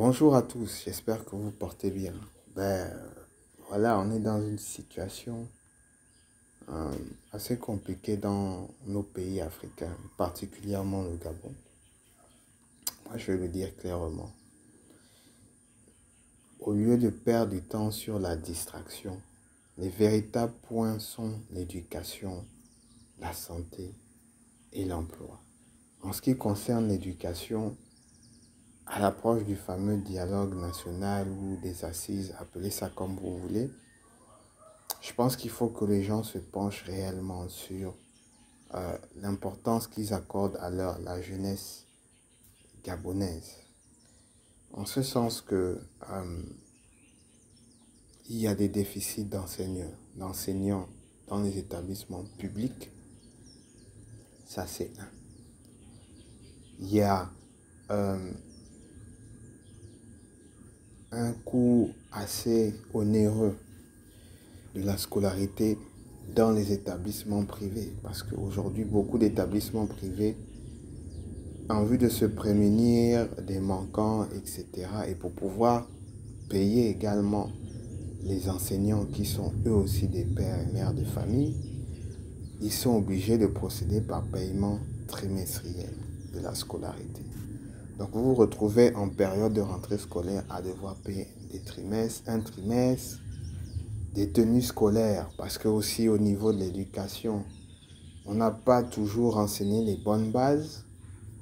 Bonjour à tous, j'espère que vous portez bien. Ben voilà, on est dans une situation euh, assez compliquée dans nos pays africains, particulièrement le Gabon. Moi, je vais le dire clairement. Au lieu de perdre du temps sur la distraction, les véritables points sont l'éducation, la santé et l'emploi. En ce qui concerne l'éducation, à l'approche du fameux dialogue national ou des assises, appelez ça comme vous voulez, je pense qu'il faut que les gens se penchent réellement sur l'importance qu'ils accordent à la jeunesse gabonaise. En ce sens que il y a des déficits d'enseignants dans les établissements publics, ça c'est un. Il y a un coût assez onéreux de la scolarité dans les établissements privés, parce qu'aujourd'hui, beaucoup d'établissements privés, en vue de se prémunir des manquants, etc., et pour pouvoir payer également les enseignants qui sont eux aussi des pères et mères de famille, ils sont obligés de procéder par paiement trimestriel de la scolarité. Donc vous vous retrouvez en période de rentrée scolaire à devoir payer des trimestres, un trimestre, des tenues scolaires, parce que aussi au niveau de l'éducation, on n'a pas toujours enseigné les bonnes bases,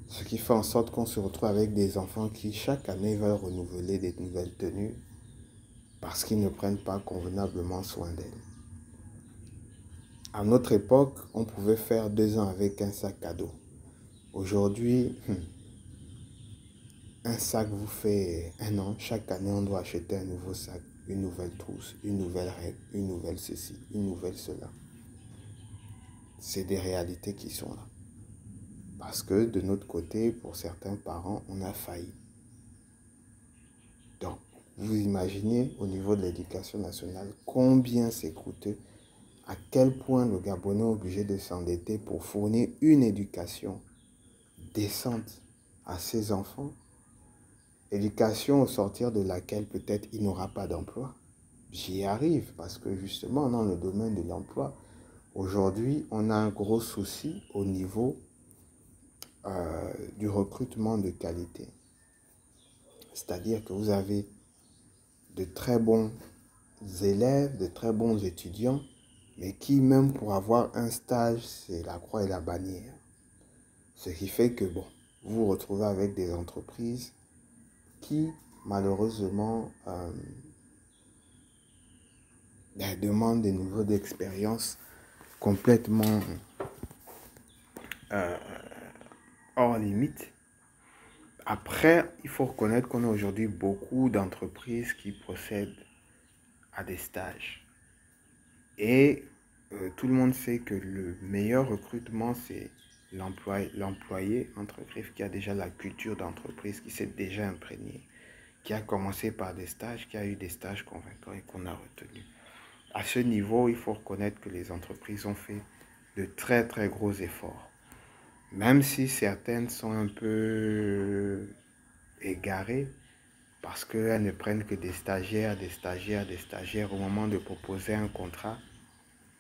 ce qui fait en sorte qu'on se retrouve avec des enfants qui chaque année veulent renouveler des nouvelles tenues parce qu'ils ne prennent pas convenablement soin d'elles. À notre époque, on pouvait faire 2 ans avec un sac à dos. Aujourd'hui, un sac vous fait un an. Chaque année, on doit acheter un nouveau sac, une nouvelle trousse, une nouvelle règle, une nouvelle ceci, une nouvelle cela. C'est des réalités qui sont là. Parce que de notre côté, pour certains parents, on a failli. Donc, vous imaginez au niveau de l'éducation nationale combien c'est coûteux, à quel point le Gabonais est obligé de s'endetter pour fournir une éducation décente à ses enfants. Éducation au sortir de laquelle peut-être il n'aura pas d'emploi. J'y arrive parce que justement dans le domaine de l'emploi, aujourd'hui on a un gros souci au niveau du recrutement de qualité. C'est-à-dire que vous avez de très bons élèves, de très bons étudiants, mais qui même pour avoir un stage, c'est la croix et la bannière. Ce qui fait que bon, vous vous retrouvez avec des entreprises qui malheureusement demandent des niveaux d'expérience complètement euh, hors limite. Après, il faut reconnaître qu'on a aujourd'hui beaucoup d'entreprises qui procèdent à des stages. Et tout le monde sait que le meilleur recrutement, c'est l'employé, entre griffes, qui a déjà la culture d'entreprise, qui s'est déjà imprégné, qui a commencé par des stages, qui a eu des stages convaincants et qu'on a retenus. À ce niveau, il faut reconnaître que les entreprises ont fait de très très gros efforts. Même si certaines sont un peu égarées, parce qu'elles ne prennent que des stagiaires, des stagiaires, des stagiaires. Au moment de proposer un contrat,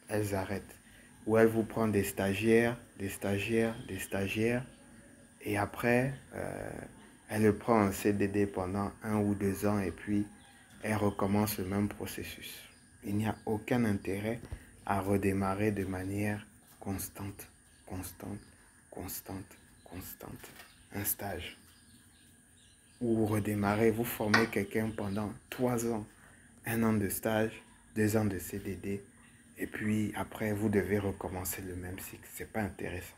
elles arrêtent. Ou elles vous prennent des stagiaires, des stagiaires, des stagiaires. Et après, elles le prennent en CDD pendant 1 ou 2 ans et puis elles recommencent le même processus. Il n'y a aucun intérêt à redémarrer de manière constante, constante, constante, constante. Un stage. Ou redémarrer, vous formez quelqu'un pendant 3 ans, 1 an de stage, 2 ans de CDD, et puis après, vous devez recommencer le même cycle. C'est pas intéressant.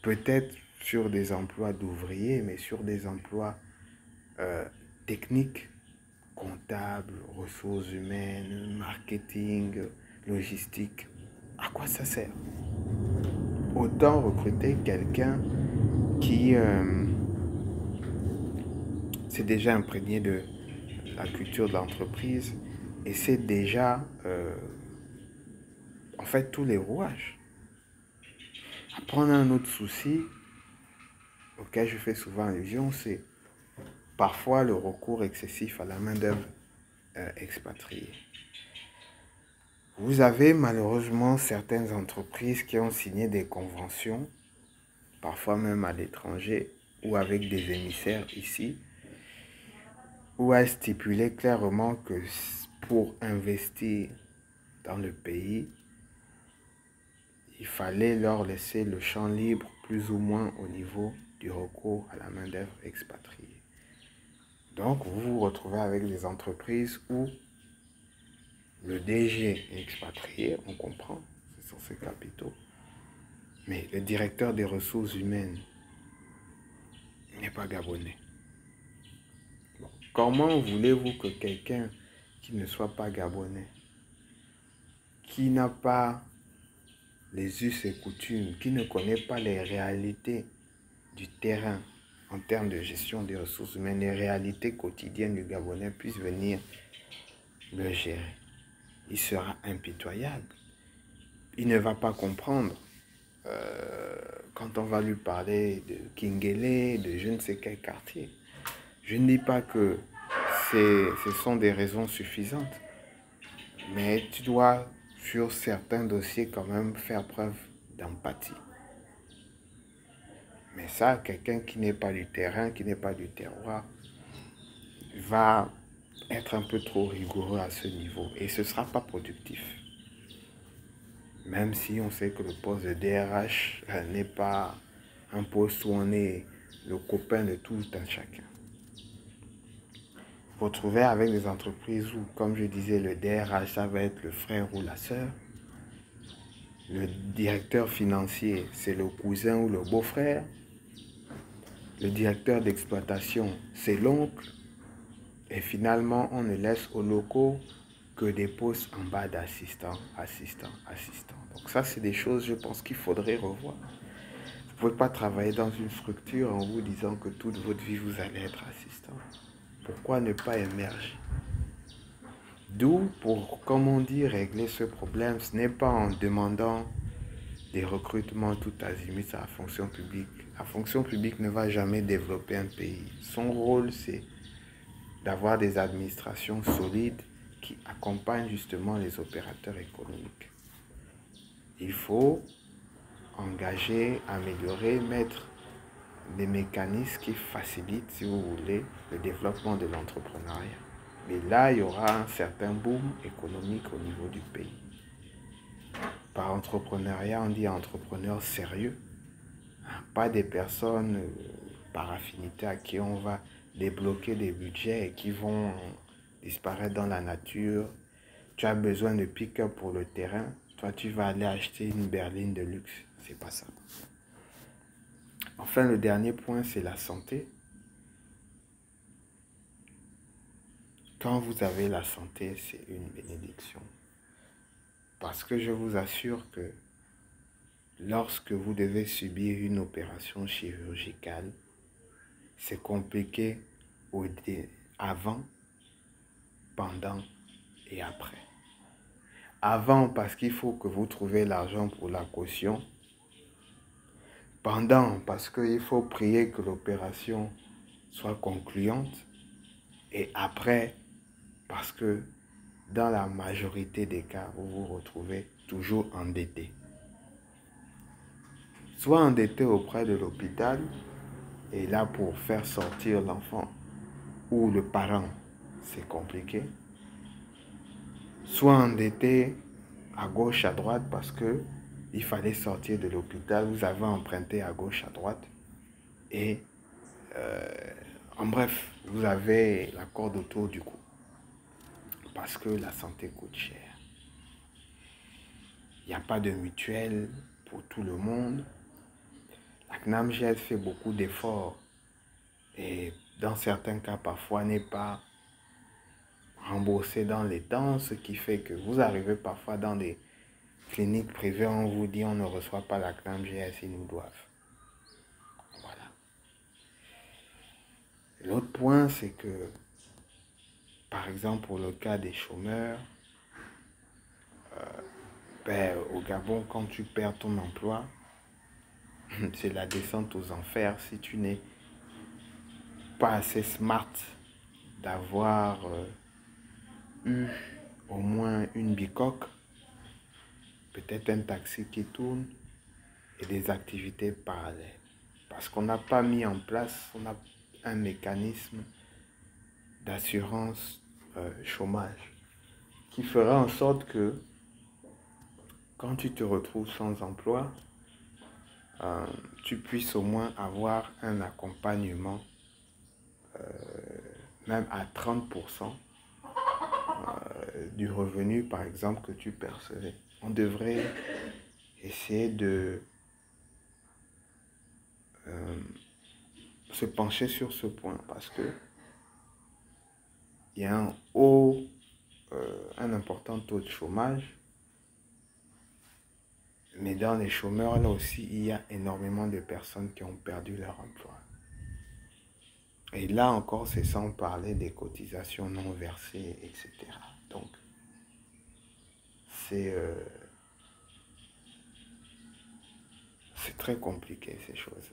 Peut-être sur des emplois d'ouvriers, mais sur des emplois techniques, comptables, ressources humaines, marketing, logistique. À quoi ça sert? Autant recruter quelqu'un qui s'est déjà imprégné de la culture de l'entreprise et c'est déjà en fait tous les rouages. Après, on a un autre souci auquel je fais souvent allusion, c'est parfois le recours excessif à la main-d'œuvre expatriée. Vous avez malheureusement certaines entreprises qui ont signé des conventions, parfois même à l'étranger ou avec des émissaires ici, où a stipulé clairement que pour investir dans le pays, il fallait leur laisser le champ libre plus ou moins au niveau du recours à la main-d'œuvre expatriée. Donc, vous vous retrouvez avec des entreprises où le DG est expatrié, on comprend, ce sont ses capitaux, mais le directeur des ressources humaines n'est pas gabonais. Bon, comment voulez-vous que quelqu'un qui ne soit pas gabonais, qui n'a pas les us et coutumes, qui ne connaît pas les réalités du terrain en termes de gestion des ressources humaines, les réalités quotidiennes du Gabonais, puisse venir le gérer? Il sera impitoyable. Il ne va pas comprendre quand on va lui parler de Kingele, de je ne sais quel quartier. Je ne dis pas que ce sont des raisons suffisantes, mais tu dois, sur certains dossiers, quand même faire preuve d'empathie. Mais ça, quelqu'un qui n'est pas du terrain, qui n'est pas du terroir, va être un peu trop rigoureux à ce niveau et ce ne sera pas productif. Même si on sait que le poste de DRH n'est pas un poste où on est le copain de tout un chacun. Vous vous retrouvez avec des entreprises où, comme je disais, le DRH, ça va être le frère ou la sœur. Le directeur financier, c'est le cousin ou le beau-frère. Le directeur d'exploitation, c'est l'oncle. Et finalement, on ne laisse aux locaux que des postes en bas d'assistants, assistants. Donc ça, c'est des choses, je pense, qu'il faudrait revoir. Vous ne pouvez pas travailler dans une structure en vous disant que toute votre vie, vous allez être assistant. Pourquoi ne pas émerger? D'où, pour, comme on dit, régler ce problème, ce n'est pas en demandant des recrutements tout azimut à la fonction publique. La fonction publique ne va jamais développer un pays. Son rôle, c'est d'avoir des administrations solides qui accompagnent justement les opérateurs économiques. Il faut engager, améliorer, mettre des mécanismes qui facilitent, si vous voulez, le développement de l'entrepreneuriat. Mais là, il y aura un certain boom économique au niveau du pays. Par entrepreneuriat, on dit entrepreneurs sérieux, pas des personnes par affinité à qui on va débloquer des budgets et qui vont disparaître dans la nature. Tu as besoin de pick-up pour le terrain, toi tu vas aller acheter une berline de luxe. C'est pas ça. Enfin, le dernier point, c'est la santé. Quand vous avez la santé, c'est une bénédiction. Parce que je vous assure que lorsque vous devez subir une opération chirurgicale, c'est compliqué avant, pendant et après. Avant, parce qu'il faut que vous trouviez l'argent pour la caution. Pendant, parce qu'il faut prier que l'opération soit concluante. Et après, parce que dans la majorité des cas, vous vous retrouvez toujours endetté. Soit endetté auprès de l'hôpital, et là pour faire sortir l'enfant ou le parent, c'est compliqué. Soit endetté à gauche, à droite, parce que il fallait sortir de l'hôpital, vous avez emprunté à gauche, à droite, et en bref, vous avez la corde autour du cou, parce que la santé coûte cher. Il n'y a pas de mutuelle pour tout le monde. La CNAMGS fait beaucoup d'efforts et dans certains cas, parfois, n'est pas remboursé dans les temps, ce qui fait que vous arrivez parfois dans des cliniques privées, on vous dit on ne reçoit pas la CNAMGS, ils nous doivent. Voilà. L'autre point, c'est que, par exemple, pour le cas des chômeurs, au Gabon, quand tu perds ton emploi, c'est la descente aux enfers si tu n'es pas assez smart d'avoir eu au moins une bicoque, peut-être un taxi qui tourne et des activités parallèles. Parce qu'on n'a pas mis en place un mécanisme d'assurance chômage qui fera en sorte que quand tu te retrouves sans emploi, tu puisses au moins avoir un accompagnement, même à 30% du revenu, par exemple, que tu percevais. On devrait essayer de se pencher sur ce point parce que il y a un important taux de chômage, mais dans les chômeurs, là aussi, il y a énormément de personnes qui ont perdu leur emploi. Et là encore, c'est sans parler des cotisations non versées, etc. Donc, c'est c'est très compliqué ces choses.